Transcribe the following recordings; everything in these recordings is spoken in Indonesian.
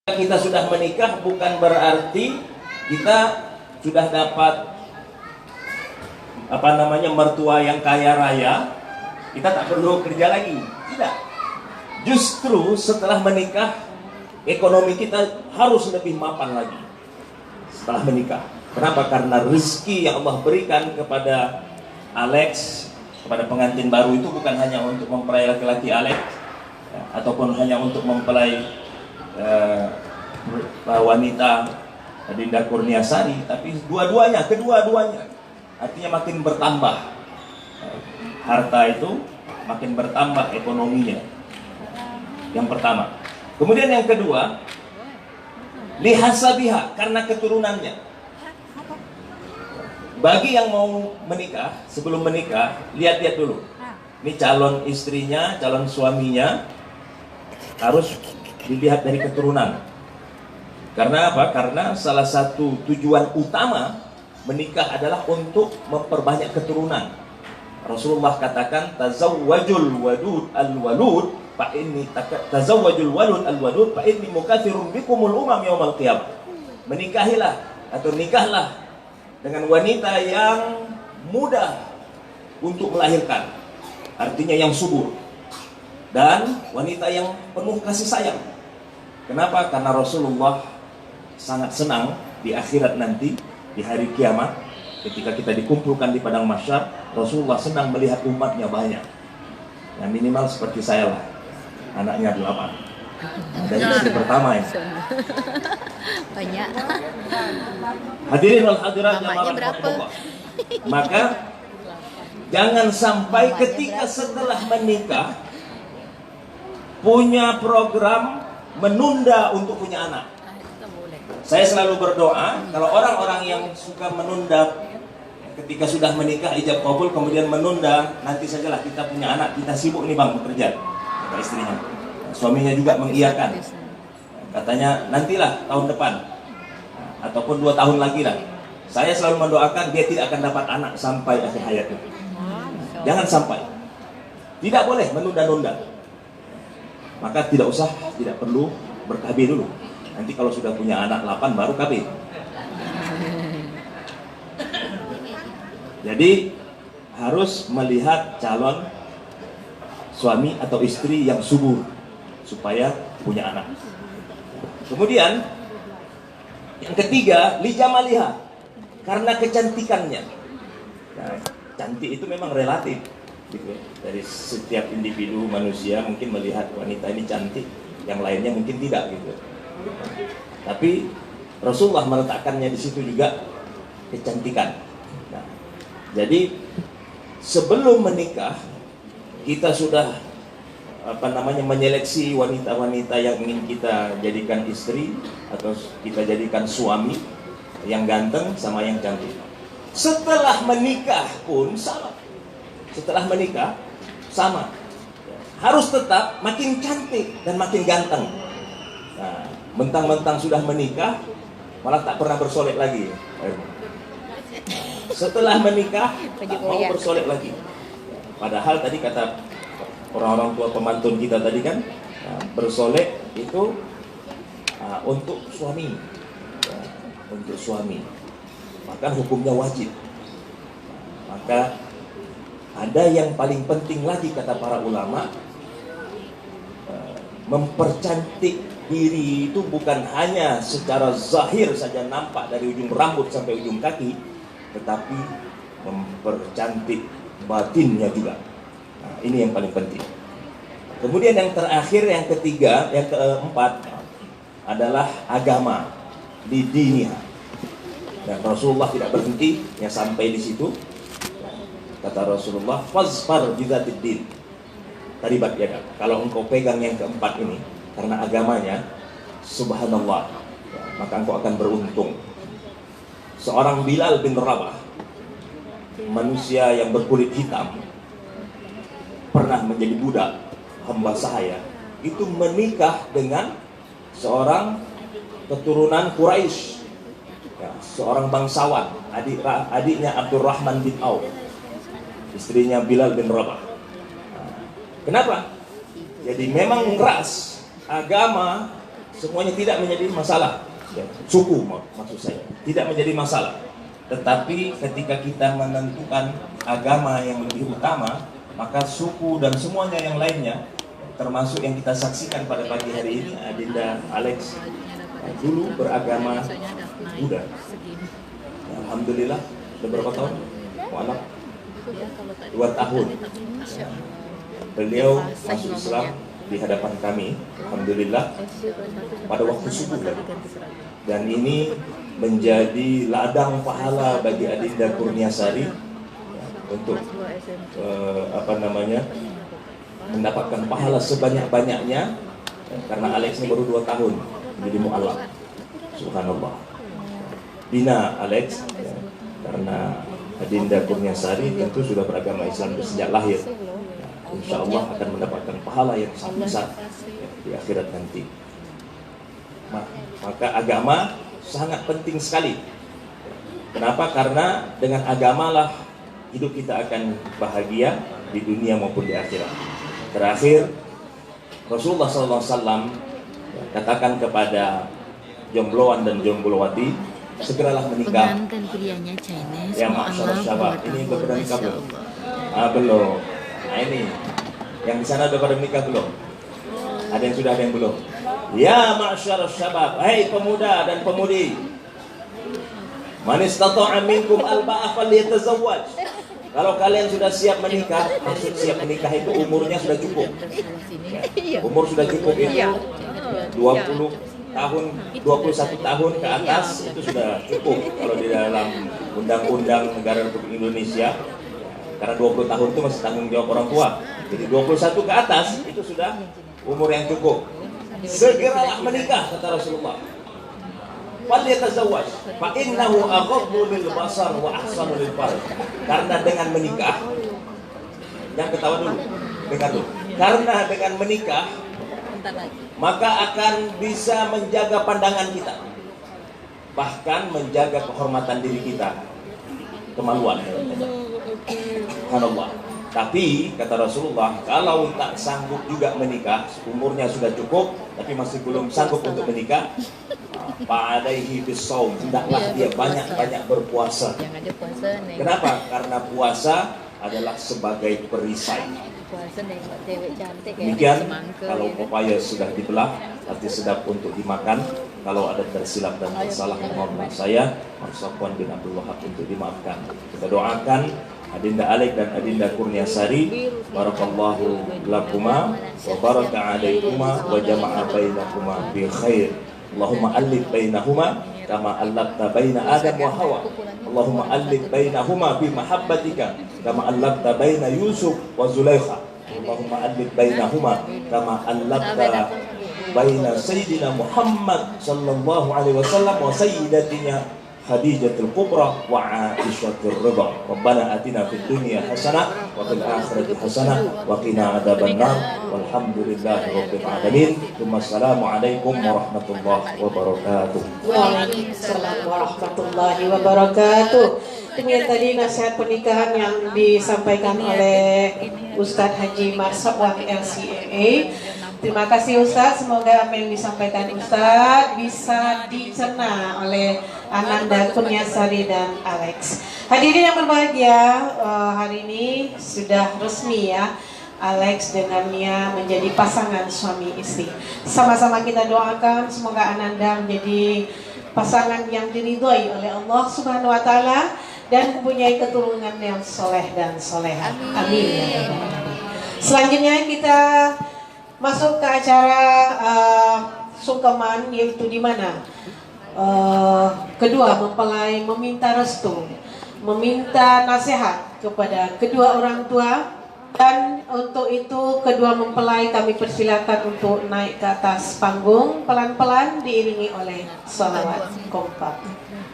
Kita sudah menikah bukan berarti kita sudah dapat mertua yang kaya raya, kita tak perlu kerja lagi. Tidak. Justru setelah menikah ekonomi kita harus lebih mapan lagi setelah menikah. Kenapa? Karena rezeki yang Allah berikan kepada Alex, kepada pengantin baru itu bukan hanya untuk mempelai laki-laki Alex ya, ataupun hanya untuk mempelai wanita Dinda Kurniasari, tapi kedua-duanya artinya makin bertambah harta itu, makin bertambah ekonominya. Yang pertama. Kemudian yang kedua, lihasabiha, karena keturunannya. Bagi yang mau menikah, sebelum menikah, lihat-lihat dulu. Ini calon istrinya, calon suaminya harus dilihat dari keturunan. Karena apa? Karena salah satu tujuan utama menikah adalah untuk memperbanyak keturunan. Rasulullah katakan, tazawwajul wadud al-walud fa inni tazawwajul walud al-wadud fa inni mukatsirun bikumul umam yaumal qiyamah. Menikahilah atau nikahlah dengan wanita yang mudah untuk melahirkan, artinya yang subur, dan wanita yang penuh kasih sayang. Kenapa? Karena Rasulullah sangat senang di akhirat nanti, di hari kiamat, ketika kita dikumpulkan di padang mahsyar, Rasulullah senang melihat umatnya banyak. Yang minimal seperti saya lah, anaknya 8. Dan istri pertama ya. Banyak. Hadirin wal hadirat yang rahmatullah. Maka jangan sampai ketika setelah menikah punya program menunda untuk punya anak. Saya selalu berdoa, kalau orang-orang yang suka menunda ketika sudah menikah ijab kabul kemudian menunda, nanti sajalah kita punya anak, kita sibuk nih bang bekerja, kata istrinya. Suaminya juga mengiyakan, katanya nantilah tahun depan ataupun 2 tahun lagi lah. Saya selalu mendoakan dia tidak akan dapat anak sampai akhir hayatnya. Jangan sampai, tidak boleh menunda-nunda. Maka tidak perlu ber-KB dulu. Nanti kalau sudah punya anak 8 baru KB. Jadi harus melihat calon suami atau istri yang subur supaya punya anak. Kemudian yang ketiga, lijamaliha, karena kecantikannya. Nah, cantik itu memang relatif. Gitu. Dari setiap individu manusia mungkin melihat wanita ini cantik, yang lainnya mungkin tidak gitu. Tapi Rasulullah meletakkannya di situ juga kecantikan. Nah, jadi sebelum menikah kita sudah menyeleksi wanita-wanita yang ingin kita jadikan istri atau kita jadikan suami, yang ganteng sama yang cantik. Setelah menikah pun sama. Setelah menikah sama, harus tetap makin cantik dan makin ganteng. Nah, mentang-mentang sudah menikah malah tak pernah bersolek lagi. Setelah menikah tak mau bersolek lagi. Padahal tadi kata orang-orang tua pemantun kita tadi kan, bersolek itu untuk suami, untuk suami. Maka hukumnya wajib. Maka ada yang paling penting lagi kata para ulama, mempercantik diri itu bukan hanya secara zahir saja nampak dari ujung rambut sampai ujung kaki, tetapi mempercantik batinnya juga. Nah, ini yang paling penting. Kemudian yang terakhir, yang ketiga, yang keempat adalah agama, diniha. Dan Rasulullah tidak berhenti ya sampai di situ. Kata Rasulullah, fazfar bizatid din. Taribat yadak. Kalau engkau pegang yang keempat ini karena agamanya, subhanallah, maka engkau akan beruntung. Seorang Bilal bin Rabah, manusia yang berkulit hitam, pernah menjadi budak hamba sahaya, itu menikah dengan seorang keturunan Quraisy, ya, seorang bangsawan, adiknya Abdurrahman bin Auf, istrinya Bilal bin Rabah. Kenapa? Jadi memang ras, agama semuanya tidak menjadi masalah. Ya, suku maksud saya tidak menjadi masalah. Tetapi ketika kita menentukan agama yang lebih utama, maka suku dan semuanya yang lainnya, termasuk yang kita saksikan pada pagi hari ini, Adinda Alex dulu beragama Buddha. Ya, alhamdulillah, sudah berapa tahun? Mu'alaf 2 tahun. Ya, beliau masuk Islam di hadapan kami, alhamdulillah, pada waktu subuh lagi. Dan ini menjadi ladang pahala bagi Adinda Kurniasari ya, untuk mendapatkan pahala sebanyak-banyaknya ya, karena Alex ini baru 2 tahun menjadi mu'alaf. Subhanallah. Bina Alex ya, karena Adinda Kurniasari tentu sudah beragama Islam sejak lahir. Insya Allah akan mendapatkan pahala yang sangat besar ya, di akhirat nanti. Maka agama sangat penting sekali. Kenapa? Karena dengan agamalah hidup kita akan bahagia di dunia maupun di akhirat. Terakhir, Rasulullah SAW katakan kepada jombloan dan jomblowati, segeralah menikah. Ya masyaallah syabab, ini udah pada nikah belum? Belum. Nah ini, yang di sana udah pada nikah belum? Ada yang sudah, ada yang belum? Ya masyaallah syabab, hai pemuda dan pemudi, man istata'a minkum al-ba'a falyatazawwaj. Kalau kalian sudah siap menikah, maksud siap menikah itu umurnya sudah cukup. Ya, umur sudah cukup itu 20 tahun, 21 tahun ke atas itu sudah cukup kalau di dalam undang-undang negara Republik Indonesia. Karena 20 tahun itu masih tanggung jawab orang tua. Jadi 21 ke atas itu sudah umur yang cukup. Segeralah menikah, kata Rasulullah. Falyatazawwaj fa innahu aghaddu lil basar wa ahsanu lil farj. Karena dengan menikah, yang ketawa dulu, dengar dulu. Karena dengan menikah maka akan bisa menjaga pandangan kita, bahkan menjaga kehormatan diri kita, kemaluan. Subhanallah. Tapi kata Rasulullah, kalau tak sanggup juga menikah, umurnya sudah cukup tapi masih belum sanggup untuk menikah, fa'alaihi bisawm, hendaklah dia banyak-banyak berpuasa. Kenapa? Karena puasa adalah sebagai perisai. Demikian, kalau pepaya sudah dibelah, arti sedap untuk dimakan. Kalau ada tersilap dan tersalah, mohon maaf saya, Marsafwan bin Abdul Wahab, untuk dimaafkan. Kita doakan Adinda Alex dan Adinda Kurniasari, barakallahu lakuma wa baraka alaikuma wa jama'a bainakuma bi khair. Allahumma alif bainahuma kama allafta baina Adam wa Hawa. Allahumma alif bainahuma bi mahabbatika kama allafta baina Yusuf wa Zulaikha. Allahumma alif bainahuma kama allafta baina Sayyidina Muhammad sallallahu alaihi wasallam wa sayyidatina Khadijatul Kubra wa Aisyatul Ridha. Rabbana atina fid dunya hasanah wa fil akhirati hasanah wa qina adzabannar. Walhamdulillahi rabbil alamin. Wassalamu alaikum warahmatullahi wabarakatuh. Waalaikumsalam warahmatullahi wabarakatuh. Demikian tadi nasihat pernikahan yang disampaikan oleh Ustadz Haji Marsafwan LCAA. Terima kasih Ustadz, semoga apa yang disampaikan Ustadz bisa dicerna oleh Ananda Kurniasari dan Alex. Hadirin yang berbahagia, hari ini sudah resmi ya, Alex dengan Nia menjadi pasangan suami istri. Sama-sama kita doakan semoga Ananda menjadi pasangan yang diridhoi oleh Allah Subhanahu wa taala dan mempunyai keturunan yang soleh dan soleha. Amin. Selanjutnya kita masuk ke acara sungkeman, yaitu di mana kedua mempelai meminta restu, meminta nasihat kepada kedua orang tua, dan untuk itu kedua mempelai kami persilakan untuk naik ke atas panggung pelan-pelan diiringi oleh sholawat kompak.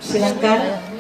Silakan.